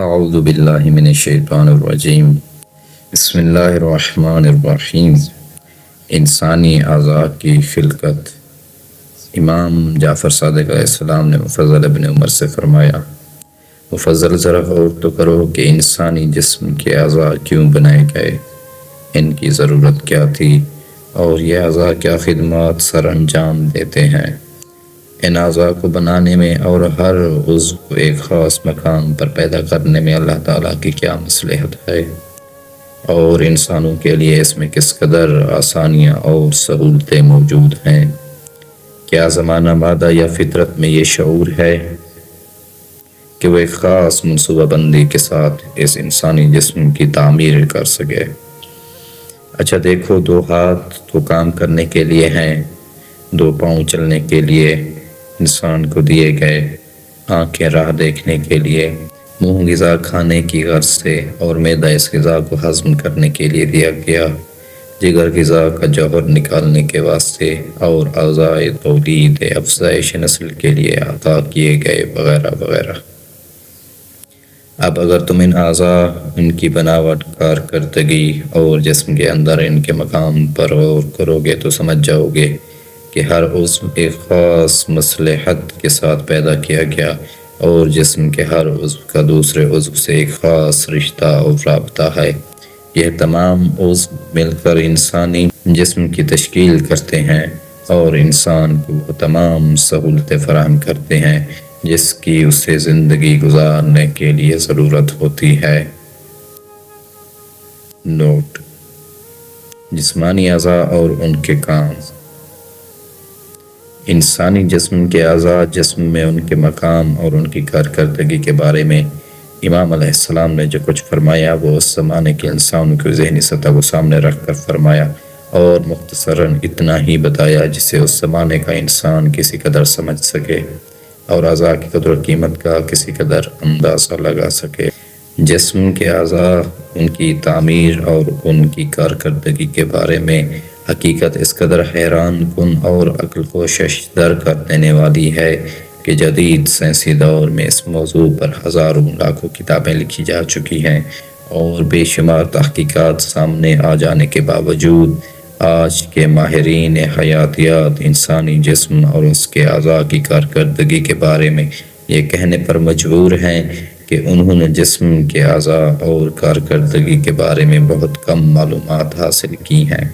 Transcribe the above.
اعوذ باللہ من الشیطان الرجیم بسم اللہ الرحمن الرحیم۔ انسانی اعضاء کی خلقت۔ امام جعفر صادق علیہ السلام نے مفضل ابن عمر سے فرمایا، مفضل ذرا غور تو کرو کہ انسانی جسم کے اعضاء کیوں بنائے گئے، ان کی ضرورت کیا تھی اور یہ اعضاء کیا خدمات سر انجام دیتے ہیں۔ ان اعضاء کو بنانے میں اور ہر عضو کو ایک خاص مقام پر پیدا کرنے میں اللہ تعالیٰ کی کیا مصلحت ہے، اور انسانوں کے لیے اس میں کس قدر آسانیاں اور سہولتیں موجود ہیں۔ کیا زمانہ مادہ یا فطرت میں یہ شعور ہے کہ وہ ایک خاص منصوبہ بندی کے ساتھ اس انسانی جسم کی تعمیر کر سکے۔ اچھا دیکھو، 2 ہاتھ تو کام کرنے کے لیے ہیں، 2 پاؤں چلنے کے لیے انسان کو دیے گئے، آنکھیں راہ دیکھنے کے لیے، منہ غذا کھانے کی غرض سے اور معدہ اس غذا کو ہضم کرنے کے لیے دیا گیا، جگر غذا کا جوہر نکالنے کے واسطے، اور اعضاء تولید افزائش نسل کے لیے عطا کیے گئے، وغیرہ وغیرہ۔ اب اگر تم ان اعضاء، ان کی بناوٹ، کارکردگی اور جسم کے اندر ان کے مقام پر غور کرو گے تو سمجھ جاؤ گے کہ ہر عضو ایک خاص مصلحت کے ساتھ پیدا کیا گیا، اور جسم کے ہر عضو کا دوسرے عضو سے ایک خاص رشتہ اور رابطہ ہے۔ یہ تمام عضو مل کر انسانی جسم کی تشکیل کرتے ہیں اور انسان کو وہ تمام سہولتیں فراہم کرتے ہیں جس کی اسے زندگی گزارنے کے لیے ضرورت ہوتی ہے۔ نوٹ: جسمانی اعضاء اور ان کے کام۔ انسانی جسم کے اعضاء، جسم میں ان کے مقام اور ان کی کارکردگی کے بارے میں امام علیہ السلام نے جو کچھ فرمایا وہ اس زمانے کے انسانوں کی ذہنی سطح کو سامنے رکھ کر فرمایا، اور مختصراً اتنا ہی بتایا جسے اس زمانے کا انسان کسی قدر سمجھ سکے اور اعضاء کی قدر و قیمت کا کسی قدر اندازہ لگا سکے۔ جسم کے اعضاء، ان کی تعمیر اور ان کی کارکردگی کے بارے میں حقیقت اس قدر حیران کن اور عقل کو ششدر کر دینے والی ہے کہ جدید سائنسی دور میں اس موضوع پر ہزاروں لاکھوں کتابیں لکھی جا چکی ہیں، اور بے شمار تحقیقات سامنے آ جانے کے باوجود آج کے ماہرین حیاتیات انسانی جسم اور اس کے اعضاء کی کارکردگی کے بارے میں یہ کہنے پر مجبور ہیں کہ انہوں نے جسم کے اعضاء اور کارکردگی کے بارے میں بہت کم معلومات حاصل کی ہیں۔